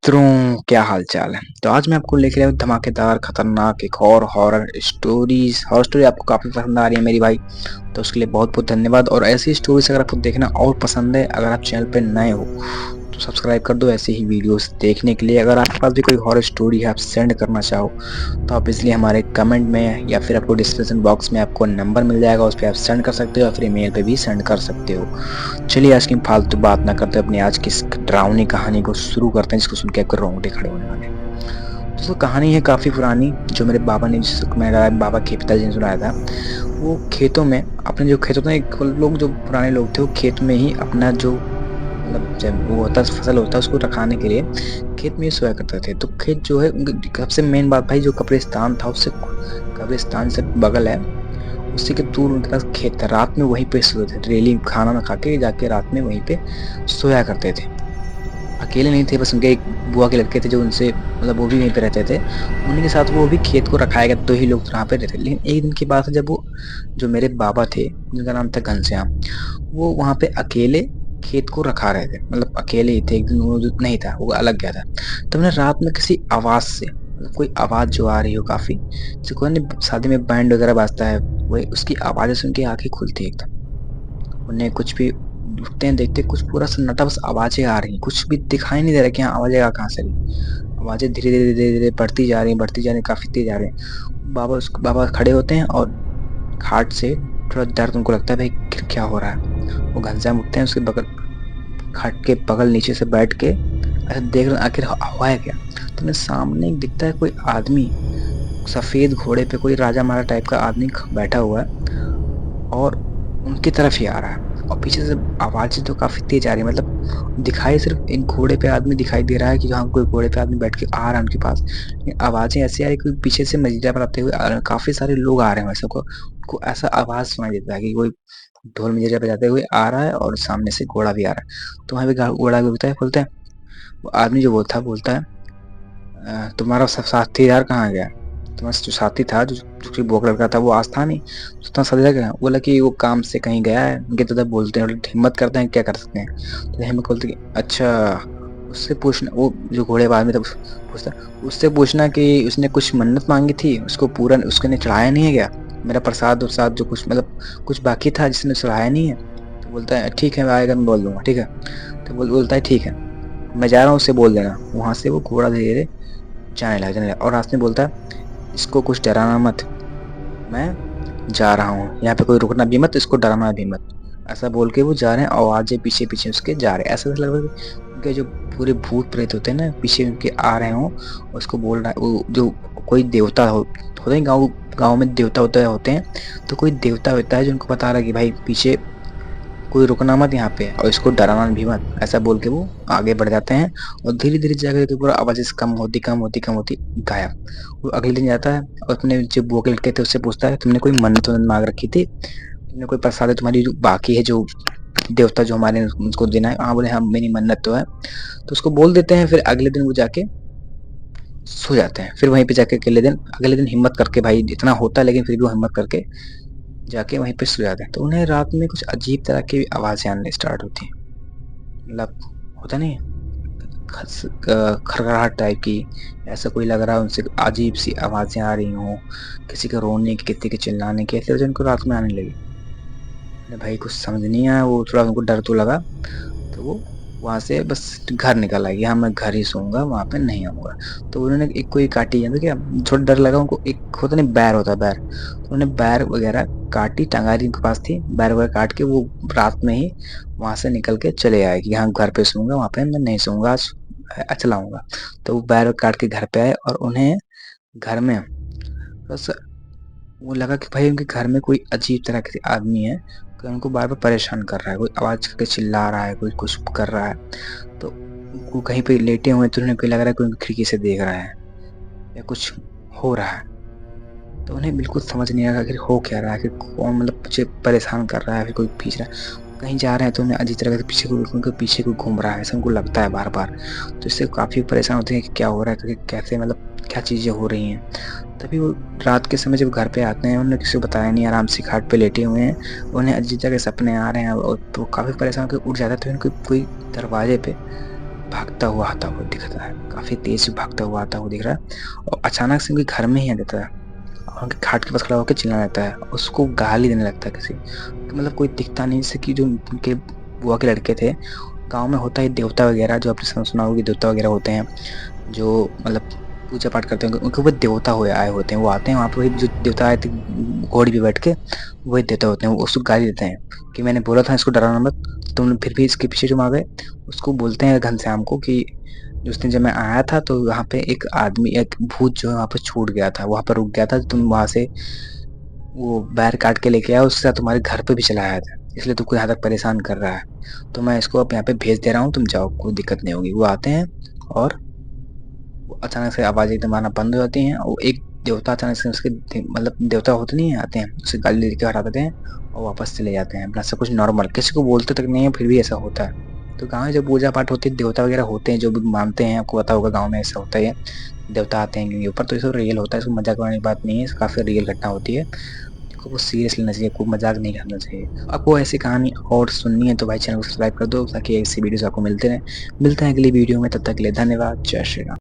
मित्रों, क्या हाल चाल है। तो आज मैं आपको लेके आया हूँ धमाकेदार खतरनाक एक और हॉरर स्टोरी आपको काफ़ी पसंद आ रही है मेरी भाई। तो उसके लिए बहुत बहुत धन्यवाद। और ऐसी स्टोरीज अगर आपको देखना और पसंद है, अगर आप चैनल पे नए हो तो सब्सक्राइब कर दो ऐसे ही वीडियोस देखने के लिए। अगर आपके पास भी कोई हॉरर स्टोरी है आप सेंड करना चाहो तो आप इसलिए हमारे कमेंट में या फिर आपको डिस्क्रिप्शन बॉक्स में आपको नंबर मिल जाएगा, उस पर आप सेंड कर सकते हो या फिर ईमेल पे भी सेंड कर सकते हो। चलिए आज की फालतू बात ना करते अपनी आज की इस डरावनी कहानी को शुरू करते हैं, जिसको सुन के आपके रोंगटे खड़े होने वाले हैं। दोस्तों कहानी है काफ़ी पुरानी, जो मेरे बाबा ने, जिसको मेरा बाबा के पिताजी ने सुनाया था। वो खेतों में अपने जो खेत होते हैं, लोग जो पुराने लोग थे वो खेत में ही अपना जो मतलब जब वो होता फसल होता है उसको रखाने के लिए खेत में ही सोया करते थे। तो खेत जो है सबसे मेन बात भाई, जो कब्रिस्तान था उससे कब्रिस्तान से बगल है, उसी के दूर उनके पास खेत था। रात में वहीं पे सोते थे, डेली खाना ना खा के जाके रात में वहीं पे सोया करते थे। अकेले नहीं थे, बस उनके एक बुआ के लड़के थे जो उनसे मतलब वो भी वहीं पे रहते थे। उन्हीं के साथ वो भी खेत को रखाया गया, 2 ही लोग वहाँ पे रहते थे। लेकिन एक दिन की बात है जब वो जो मेरे बाबा थे, जिनका नाम था घनश्याम, वो वहाँ पे अकेले खेत को रखा रहे थे। मतलब अकेले ही थे, एक दिन वो जो नहीं था, वो अलग गया था। तब ना रात में किसी आवाज़ से, मतलब कोई आवाज़ जो आ रही हो काफ़ी, जैसे कोई ना शादी में बैंड वगैरह बजता है, वही उसकी आवाज़ें सुन के आँखें खुलती है एकदम। उन्हें कुछ भी उठते हैं, देखते हैं, कुछ पूरा सन्नाटा, बस आवाज़ें आ रही हैं, कुछ भी दिखाई नहीं दे रहा कि हाँ आवाज़ें कहाँ से आ रही हैं। आवाज़ें धीरे-धीरे, धीरे-धीरे बढ़ती जा रही हैं, बढ़ती जा रही हैं, काफ़ी तेज़ आ रही हैं। बाबा खड़े होते हैं और खाट से थोड़ा दर्द उनको लगता है, भाई क्या हो रहा है? वो घनश्याम उठते हैं, उसके बगल खाट के बगल नीचे से बैठ के ऐसे देख रहे हैं आखिर हुआ है क्या? तो उन्हें सामने एक दिखता है कोई आदमी, सफ़ेद घोड़े पे कोई राजा महाराजा टाइप का आदमी बैठा हुआ है और उनकी तरफ ही आ रहा है। और पीछे से आवाज़ें तो काफ़ी तेज़ आ रही हैं, मतलब दिखाई सिर्फ़ एक घोड़े पे आदमी दिखाई दे रहा है कि हाँ, कोई घोड़े पे आदमी बैठ के आ रहा है उनके पास। लेकिन आवाज़ें ऐसी आ रही है कि पीछे से मजीरा बजाते हुए आ रहे हैं, काफ़ी सारे लोग आ रहे हैं वैसे को उनको ऐसा आवाज़ सुनाई देता है कि कोई ढोल मंजीरा बजाते हुए आ रहा है और सामने से घोड़ा भी आ रहा है। तो वहाँ पे घोड़ा भी रुकता है, बोलता है, वो आदमी जो बोलता है, तुम्हारा साथी यार कहाँ गया? तुम्हारा जो साथी था, जो कि बोक लड़का था, वो आज था नहीं, तो इतना सजा गया। बोला कि वो काम से कहीं गया है। उनके दादा बोलते हैं, हिम्मत करते हैं, क्या कर सकते हैं। तो हिम्मत बोलते कि अच्छा, उससे पूछना, वो जो घोड़े बाद में तब पूछता, उससे पूछना कि उसने कुछ मन्नत मांगी थी, उसको पूरा उसने चढ़ाया नहीं है क्या? मेरा प्रसाद उरसाद जो कुछ मतलब कुछ बाकी था जिसने चढ़ाया नहीं है। तो बोलता है ठीक है, आएगा मैं बोल दूंगा, ठीक है। तो बोलता है ठीक है, मैं जा रहा हूँ, उससे बोल देना। वहां से वो घोड़ा धीरे धीरे जाने लगा और रास्ते में बोलता है, इसको कुछ डराना मत, मैं जा रहा हूँ, यहाँ पे कोई रुकना भी मत, इसको डराना भी मत। ऐसा बोल के वो जा रहे हैं और आवाजें पीछे पीछे उसके जा रहे हैं। ऐसा लग रहा है कि उनके जो पूरे भूत प्रेत होते हैं ना, पीछे उनके आ रहे हों। उसको बोल रहा है वो जो कोई देवता होते हैं, गाँव गाँव में देवता होते हैं। तो कोई देवता होता है जो उनको बता रहा है कि भाई पीछे कोई रुकना मत यहाँ पे और इसको डराना भी मत। ऐसा बोल के वो आगे बढ़ जाते हैं और धीरे धीरे जाकर पूरा आवाज़ कम होती गायब। वो अगले दिन जाता है और अपने जो बुआ के लड़के थे उससे पूछता है, तुमने कोई मन्नत वन्नत मांग रखी थी? तुमने कोई प्रसाद तुम्हारी जो बाकी है, जो देवता जो हमारे उनको देना है? हाँ बोले, हाँ मेरी मन्नत तो है। तो उसको बोल देते हैं, फिर अगले दिन वो जाके सो जाते हैं। फिर वहीं पे जाके अगले दिन हिम्मत करके, भाई इतना होता है लेकिन फिर भी वो हिम्मत करके जाके वहीं पे सो जाते हैं। तो उन्हें रात में कुछ अजीब तरह की आवाज़ें आने स्टार्ट होती हैं। मतलब होता नहीं है, खरखराहट टाइप की, ऐसा कोई लग रहा है उनसे अजीब सी आवाज़ें आ रही हों, किसी के रोने की, किसी के चिल्लाने की, ऐसे उनको रात में आने लगी। अरे भाई कुछ समझ नहीं आया, वो थोड़ा उनको डर तो लगा। तो वो वहाँ से बस घर निकल आई, हाँ मैं घर ही सोऊंगा, वहाँ पे नहीं आऊंगा। तो उन्होंने एक कोई काटी है तो क्या, थोड़ा डर लगा उनको, एक होता नहीं बैर होता है बैर, तो उन्होंने बैर वगैरह काटी, टंगारी उनके पास थी, बैर वगैरह काट के वो रात में ही वहाँ से निकल के चले आए कि हाँ घर पे सोऊंगा, वहाँ पे मैं नहीं सोऊंगा आज, चला आऊंगा। तो वो बैर काट के घर पे आए और उन्हें घर में बस वो लगा कि भाई उनके घर में कोई अजीब तरह के आदमी है, कोई उनको बार-बार परेशान कर रहा है, कोई आवाज़ करके चिल्ला रहा है, कोई कुछ कर रहा है। तो वो कहीं पे लेटे हुए हैं तो उन्हें कोई लग रहा है कोई उनकी खिड़की से देख रहा है या कुछ हो रहा है। तो उन्हें बिल्कुल समझ नहीं आ रहा आखिर हो क्या रहा है, आखिर कौन मतलब मुझे परेशान कर रहा है, फिर कोई खींच रहा है। कहीं जा रहे हैं तो उन्हें अजीब तरह से उनके पीछे कोई घूम रहा है, ऐसा उनको लगता है बार-बार। तो इससे काफ़ी परेशान होते हैं कि क्या हो रहा है, क्योंकि कैसे मतलब क्या चीज़ें हो रही हैं। तभी वो रात के समय जब घर पे आते हैं, उन्होंने किसी को बताया नहीं, आराम से खाट पे लेटे हुए हैं। उन्हें अजीब तरह के सपने आ रहे हैं और तो काफ़ी परेशान होके उठ जाते हैं, तो उनको कोई दरवाजे पे भागता हुआ आता हुआ दिख रहा है, काफ़ी तेज़ से भागता हुआ आता हुआ दिख रहा है और अचानक से उनके घर में ही आ जाता है और उनके खाट के पास खड़ा होकर चिल्लाने लगता है, उसको गाली देने लगता है किसी तो मतलब कोई दिखता नहीं जैसे कि जो उनके बुआ के लड़के थे, गाँव में होता है देवता वगैरह जो आपने सुना होगा कि देवता वगैरह होते हैं, जो मतलब पूजा पाठ करते हैं, उनके ऊपर देवता हुए आए होते हैं, वो आते हैं वहाँ पे वही जो देवता आए थे घोड़ी पे बैठ के, वही देवता होते हैं, वो उसको गाली देते हैं कि मैंने बोला था इसको डराना मत, तुम लोग फिर भी इसके पीछे क्यों आ गए? उसको बोलते हैं घनश्याम को कि उस दिन जब मैं आया था तो वहाँ पे एक आदमी एक भूत जो है वहाँ पे छूट गया था, वहाँ पे रुक गया था, तुम वहाँ से वो बैर काट के लेके आया, उसके साथ तुम्हारे घर पे भी चला आया था, इसलिए तुमको यहाँ तक परेशान कर रहा है। तो मैं इसको अब यहाँ पे भेज दे रहा हूँ, तुम जाओ, कोई दिक्कत नहीं होगी। वो आते हैं और वो अचानक से आवाज़ें एकदम आना बंद हो जाती हैं और एक देवता अचानक से उसके मतलब देवता होते नहीं हैं, आते हैं, उसे गाली देके हटा देते हैं और वापस चले जाते हैं। अपना सब कुछ नॉर्मल, किसी को बोलते तक नहीं है, फिर भी ऐसा होता है। तो गाँव में जब पूजा-पाठ होती है, देवता वगैरह होते हैं, जो भी मानते हैं, आपको पता होगा गाँव में ऐसा होता ही है। देवता आते हैं इनके ऊपर, तो ये सब रियल होता है, इसमें मज़ाक वाली बात नहीं है, काफ़ी रियल घटना होती है। को सीरियस लेना चाहिए, कोई मज़ाक नहीं करना चाहिए। आपको ऐसी कहानी और सुननी है तो भाई चैनल को सब्सक्राइब कर दो ताकि ऐसी वीडियोज़ आपको मिलते रहें। मिलते हैं अगली वीडियो में, तब तक के लिए धन्यवाद। जय श्री राम।